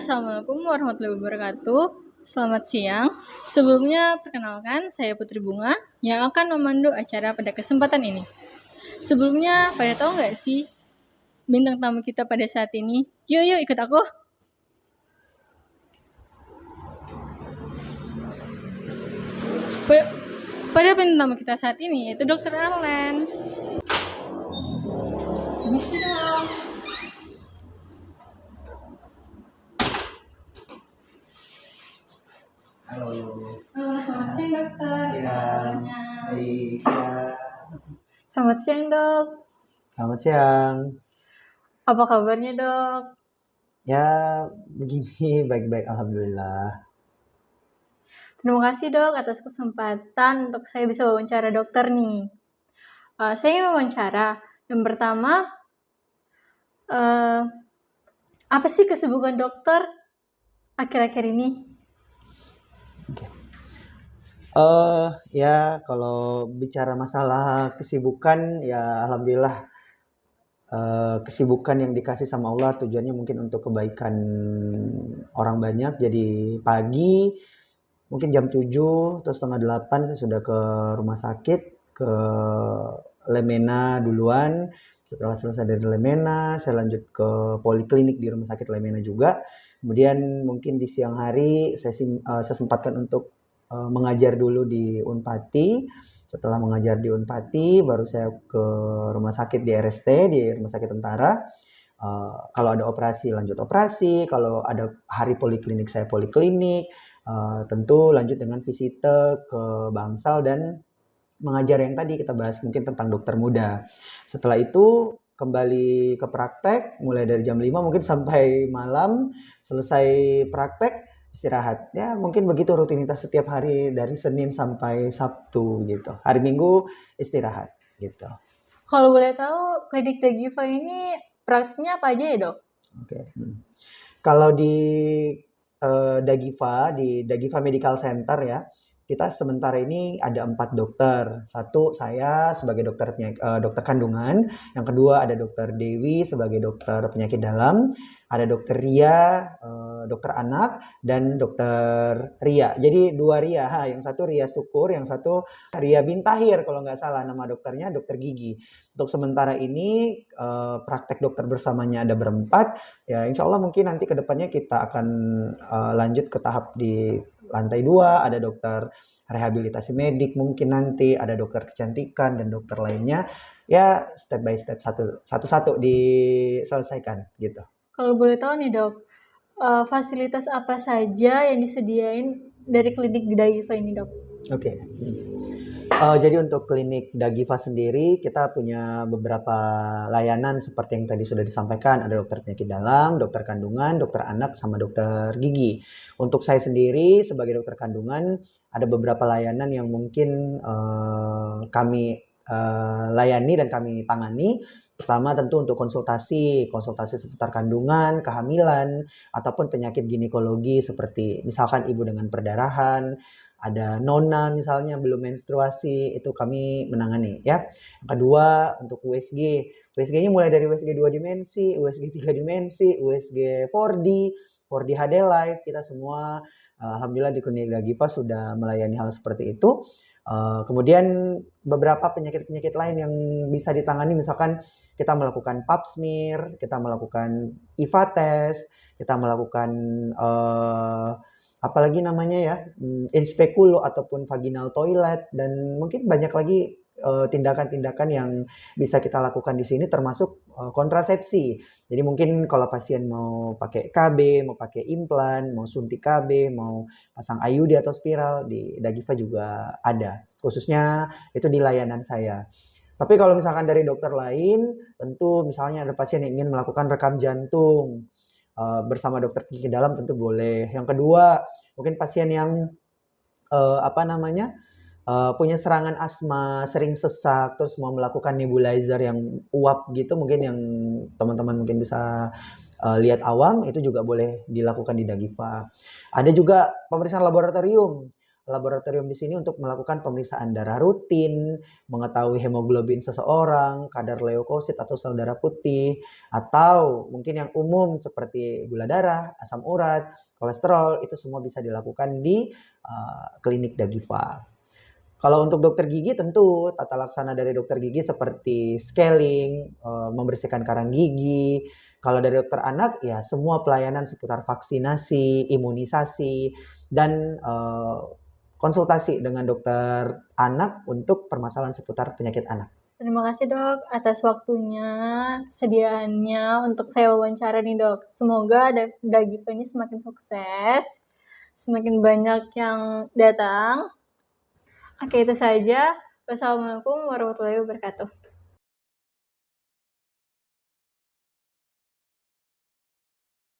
Assalamualaikum warahmatullahi wabarakatuh. Selamat siang. Sebelumnya, perkenalkan saya Putri Bunga yang akan memandu acara pada kesempatan ini. Sebelumnya, pada tahu nggak sih bintang tamu kita pada saat ini? Yuk ikut aku. Pada bintang tamu kita saat ini yaitu Dr. Arlen. Bisa dong. Halo. Halo, selamat siang dokter. Ya, baik ya. Selamat siang dok. Selamat siang. Apa kabarnya dok? Ya, begini baik-baik alhamdulillah. Terima kasih dok atas kesempatan untuk saya bisa wawancara dokter nih. Saya ingin wawancara. Yang pertama, apa sih kesibukan dokter akhir-akhir ini? Ya kalau bicara masalah kesibukan ya alhamdulillah kesibukan yang dikasih sama Allah tujuannya mungkin untuk kebaikan orang banyak. Jadi pagi mungkin jam 7 atau setengah 8 saya sudah ke rumah sakit ke Lemena duluan. Setelah selesai dari Lemena, saya lanjut ke poliklinik di rumah sakit Lemena juga. Kemudian mungkin di siang hari saya sempatkan untuk mengajar dulu di Unpati. Setelah mengajar di Unpati, baru saya ke rumah sakit di RST, di Rumah Sakit Tentara. Kalau ada operasi, lanjut operasi. Kalau ada hari poliklinik, saya poliklinik. Tentu lanjut dengan visite ke Bangsal dan mengajar yang tadi kita bahas mungkin tentang dokter muda. Setelah itu kembali ke praktek mulai dari jam 5 mungkin sampai malam, selesai praktek istirahat. Ya mungkin begitu rutinitas setiap hari dari Senin sampai Sabtu gitu. Hari Minggu istirahat gitu. Kalau boleh tahu, klinik Dagiva ini praktiknya apa aja ya dok? Oke. Kalau di di Dagiva Medical Center ya, kita sementara ini ada 4 dokter. Satu saya sebagai dokter kandungan, yang kedua ada dokter Dewi sebagai dokter penyakit dalam, ada dokter Ria, dokter anak, dan dokter Ria. Jadi 2 Ria, yang satu Ria Syukur, yang satu Ria Bintahir kalau nggak salah nama dokternya, dokter gigi. Untuk sementara ini praktek dokter bersamanya ada berempat. Ya insya Allah mungkin nanti ke depannya kita akan lanjut ke tahap di lantai 2, ada dokter rehabilitasi medik mungkin nanti, ada dokter kecantikan dan dokter lainnya. Ya step by step satu-satu diselesaikan gitu. Kalau boleh tahu nih dok, fasilitas apa saja yang disediain dari klinik Dagiva ini dok? Oke. Jadi untuk klinik Dagiva sendiri kita punya beberapa layanan seperti yang tadi sudah disampaikan. Ada dokter penyakit dalam, dokter kandungan, dokter anak, sama dokter gigi. Untuk saya sendiri sebagai dokter kandungan ada beberapa layanan yang mungkin kami layani dan kami tangani. Pertama tentu untuk konsultasi seputar kandungan, kehamilan, ataupun penyakit ginekologi seperti misalkan ibu dengan perdarahan, ada nona misalnya belum menstruasi, itu kami menangani ya. Yang kedua untuk USG. USG-nya mulai dari USG 2 dimensi, USG 3 dimensi, USG 4D, 4D HD Live, kita semua alhamdulillah di klinik Dagiva sudah melayani hal seperti itu. Kemudian beberapa penyakit-penyakit lain yang bisa ditangani misalkan kita melakukan pap smear, kita melakukan IVA test, kita melakukan apalagi namanya ya, inspekulo ataupun vaginal toilet, dan mungkin banyak lagi tindakan-tindakan yang bisa kita lakukan di sini termasuk kontrasepsi. Jadi mungkin kalau pasien mau pakai KB, mau pakai implan, mau suntik KB, mau pasang IUD atau spiral, di Dagiva juga ada. Khususnya itu di layanan saya. Tapi kalau misalkan dari dokter lain, tentu misalnya ada pasien yang ingin melakukan rekam jantung, bersama dokter gigi dalam tentu boleh. Yang kedua, mungkin pasien yang punya serangan asma, sering sesak, terus mau melakukan nebulizer yang uap gitu, mungkin yang teman-teman mungkin bisa lihat awam, itu juga boleh dilakukan di Dagiva. Ada juga pemeriksaan laboratorium. laboratorium di sini untuk melakukan pemeriksaan darah rutin, mengetahui hemoglobin seseorang, kadar leukosit atau sel darah putih, atau mungkin yang umum seperti gula darah, asam urat, kolesterol, itu semua bisa dilakukan di klinik Dagiva. Kalau untuk dokter gigi tentu tata laksana dari dokter gigi seperti scaling, membersihkan karang gigi. Kalau dari dokter anak ya semua pelayanan seputar vaksinasi, imunisasi, dan konsultasi dengan dokter anak untuk permasalahan seputar penyakit anak. Terima kasih dok atas waktunya, kesediaannya untuk saya wawancara nih dok. Semoga Dagiva ini semakin sukses, semakin banyak yang datang. Oke, itu saja. Wassalamualaikum warahmatullahi wabarakatuh.